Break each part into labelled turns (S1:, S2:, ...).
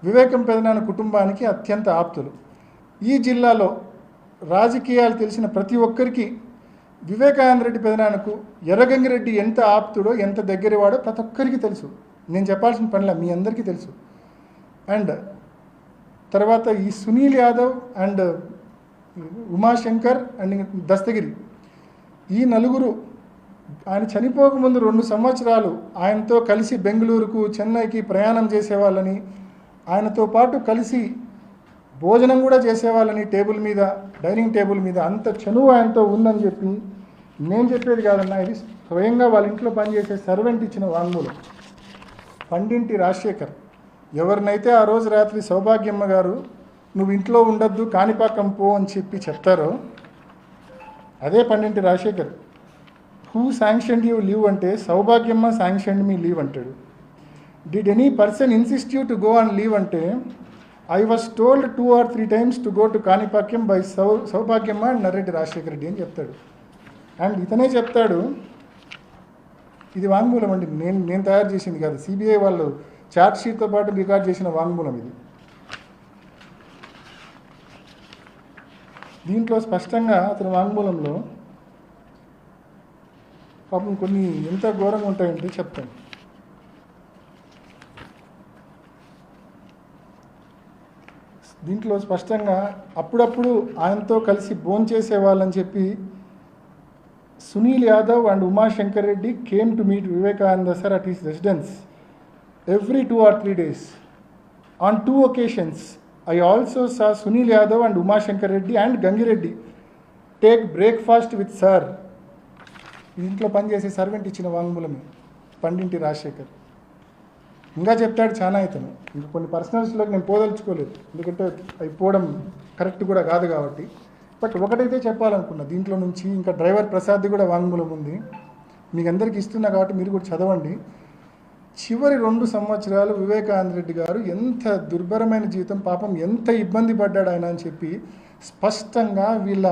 S1: వివేకం పెదనాన్న కుటుంబానికి అత్యంత ఆప్తులు. ఈ జిల్లాలో రాజకీయాలు తెలిసిన ప్రతి ఒక్కరికి వివేకానంద రెడ్డి పెదనాన్నకు ఎర్రగంగిరెడ్డి ఎంత ఆప్తుడో, ఎంత దగ్గరవాడో ప్రతి ఒక్కరికి తెలుసు. నేను చెప్పాల్సిన పనిలా, మీ అందరికీ తెలుసు. అండ్ తర్వాత ఈ సునీల్ యాదవ్ అండ్ ఉమాశంకర్ అండ్ దస్తగిరి, ఈ నలుగురు ఆయన చనిపోకముందు 2 సంవత్సరాలు ఆయనతో కలిసి బెంగళూరుకు, చెన్నైకి ప్రయాణం చేసేవాళ్ళని, ఆయనతో పాటు కలిసి భోజనం కూడా చేసేవాళ్ళని, టేబుల్ మీద, డైనింగ్ టేబుల్ మీద అంత చనువు ఆయనతో ఉందని చెప్పి నేను చెప్పేది కాదన్నా, ఇది స్వయంగా వాళ్ళ ఇంట్లో పనిచేసే సర్వెంట్ ఇచ్చిన వాంగ్మూలం. పండింటి రాజశేఖర్ ఎవరినైతే ఆ రోజు రాత్రి సౌభాగ్యమ్మ గారు నువ్వు ఇంట్లో ఉండొద్దు కాణిపాకం పో అని చెప్పి చెప్తారో అదే పండింటి Rajasekhar. Who sanctioned you leave అంటే సౌభాగ్యమ్మ శాంక్షన్డ్ మీ లీవ్ అంటాడు. Did any person insist you to go and leave అంటే I was told 2 or 3 times to go to Kanipakam by Saubhagyamma and Narreddy Rajasekhara Reddy అని చెప్తాడు. అండ్ ఇతనే చెప్తాడు, ఇది వాంగ్మూలం అండి, నేను తయారు చేసింది కాదు, సిబిఐ వాళ్ళు ఛార్జ్ షీట్తో పాటు రికార్డ్ చేసిన వాంగ్మూలం ఇది. దీంట్లో స్పష్టంగా అతని వాంగ్మూలంలో పాపం కొన్ని ఎంత ఘోరంగా ఉంటాయంటే చెప్తాను. దీంట్లో స్పష్టంగా అప్పుడప్పుడు ఆయనతో కలిసి భోంచేసేవాళ్ళని చెప్పి Sunil Yadav and Umashankar Reddy came to meet Vivekananda sir at his residence every 2 or 3 days. On 2 occasions, I also saw Sunil Yadav and Umashankar Reddy and Gangireddy take breakfast with sir. ఇంట్లో పనిచేసే సర్వెంట్ ఇచ్చిన వాంగ్మూలమే పండింటి రాజశేఖర్. ఇంకా చెప్తాడు చాలా ఇతను. ఇంకా కొన్ని పర్సనల్స్లోకి నేను పోదలుచుకోలేదు, ఎందుకంటే అవి పోవడం కరెక్ట్ కూడా కాదు కాబట్టి. బట్ ఒకటైతే చెప్పాలనుకున్నా దీంట్లో నుంచి, ఇంకా డ్రైవర్ ప్రసాద్ది కూడా వాంగ్మూలం ఉంది, మీకు అందరికీ ఇస్తున్నా కాబట్టి మీరు కూడా చదవండి. చివరి 2 సంవత్సరాలు వివేకానంద రెడ్డి గారు ఎంత దుర్భరమైన జీవితం, పాపం ఎంత ఇబ్బంది పడ్డాడు ఆయన అని చెప్పి స్పష్టంగా వీళ్ళ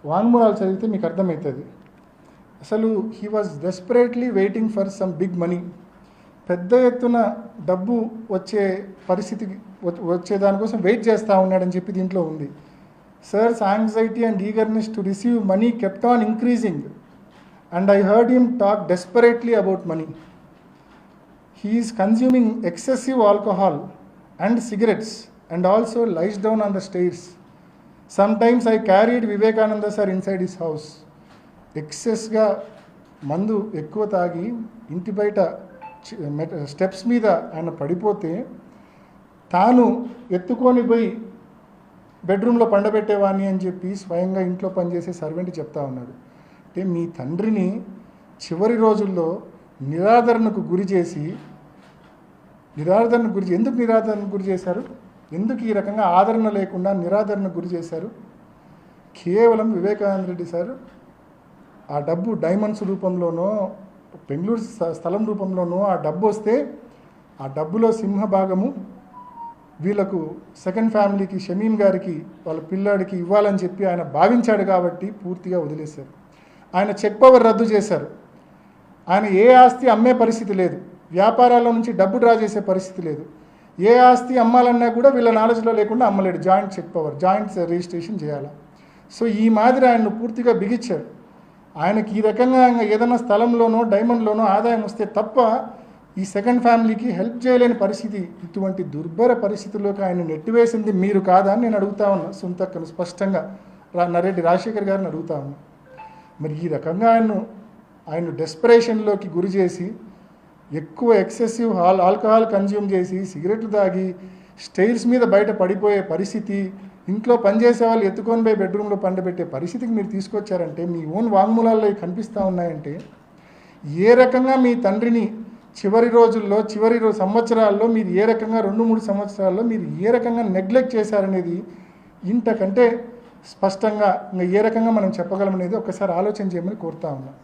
S1: వాంగ్మూలాలు చదివితే మీకు అర్థమవుతుంది. అసలు he was desperately waiting for some big money. పెద్ద ఎత్తున డబ్బు వచ్చే పరిస్థితికి వచ్చే దానికోసం వెయిట్ చేస్తూ ఉన్నాడని చెప్పి దీంట్లో ఉంది. Sirs anxiety and eagerness to receive money kept on increasing and I heard him talk desperately about money. He is consuming excessive alcohol and cigarettes and also lies down on the stairs. Sometimes I carried Vivekananda sir inside his house. ఎక్సెస్గా మందు ఎక్కువ తాగి ఇంటి బయట steps మీద ఆయన పడిపోతే తాను ఎత్తుకొని పోయి బెడ్రూమ్లో పండబెట్టేవాడిని అని చెప్పి స్వయంగా ఇంట్లో పనిచేసే సర్వెంట్ చెప్తా ఉన్నాడు. అంటే మీ తండ్రిని చివరి రోజుల్లో నిరాదరణకు గురి చేసి ఎందుకు నిరాదరణకు గురి చేశారు? ఎందుకు ఈ రకంగా ఆదరణ లేకుండా నిరాదరణకు గురి చేశారు? కేవలం వివేకానంద రెడ్డి సార్ ఆ డబ్బు డైమండ్స్ రూపంలోనో బెంగళూరు స్థలం రూపంలోనో ఆ డబ్బు వస్తే ఆ డబ్బులో సింహభాగము వీళ్ళకు సెకండ్ ఫ్యామిలీకి, షమీన్ గారికి, వాళ్ళ పిల్లాడికి ఇవ్వాలని చెప్పి ఆయన భావించాడు కాబట్టి పూర్తిగా వదిలేశారు. ఆయన చెక్ పవర్ రద్దు చేశారు. ఆయన ఏ ఆస్తి అమ్మే పరిస్థితి లేదు, వ్యాపారాల్లో నుంచి డబ్బు డ్రా చేసే పరిస్థితి లేదు. ఏ ఆస్తి అమ్మాలన్నా కూడా వీళ్ళ నాలెడ్జ్లో లేకుండా అమ్మలేడు. Joint check power, joint registration చేయాలి. సో ఈ మాదిరి ఆయన్ను పూర్తిగా బిగించాడు. ఆయనకి ఈ రకంగా ఏదైనా స్థలంలోనో డైమండ్లోనో ఆదాయం వస్తే తప్ప ఈ సెకండ్ ఫ్యామిలీకి హెల్ప్ చేయలేని పరిస్థితి. ఇటువంటి దుర్భర పరిస్థితుల్లోకి ఆయన నెట్టివేసింది మీరు కాదా అని నేను అడుగుతా ఉన్నా. సొంతక్కను స్పష్టంగా నర్రెడ్డి రాజశేఖర్ గారిని అడుగుతా ఉన్నా. మరి ఈ రకంగా ఆయన డెస్పరేషన్లోకి గురి చేసి ఎక్కువ ఎక్సెసివ్ ఆల్కహాల్ కన్జ్యూమ్ చేసి సిగరెట్లు తాగి స్టైల్స్ మీద బయట పడిపోయే పరిస్థితి, ఇంట్లో పనిచేసే వాళ్ళు ఎత్తుకొని పోయి బెడ్రూమ్లో పండబెట్టే పరిస్థితికి మీరు తీసుకొచ్చారంటే, మీ ఓన్ వాంగ్మూలాల్లో కనిపిస్తూ ఉన్నాయంటే, ఏ రకంగా మీ తండ్రిని చివరి రోజుల్లో సంవత్సరాల్లో మీరు ఏ రకంగా 2-3 సంవత్సరాల్లో మీరు ఏ రకంగా నెగ్లెక్ట్ చేశారనేది ఇంతకంటే స్పష్టంగా ఇంకా ఏ రకంగా మనం చెప్పగలమనేది ఒకసారి ఆలోచన చేయమని కోరుతా ఉన్నాం.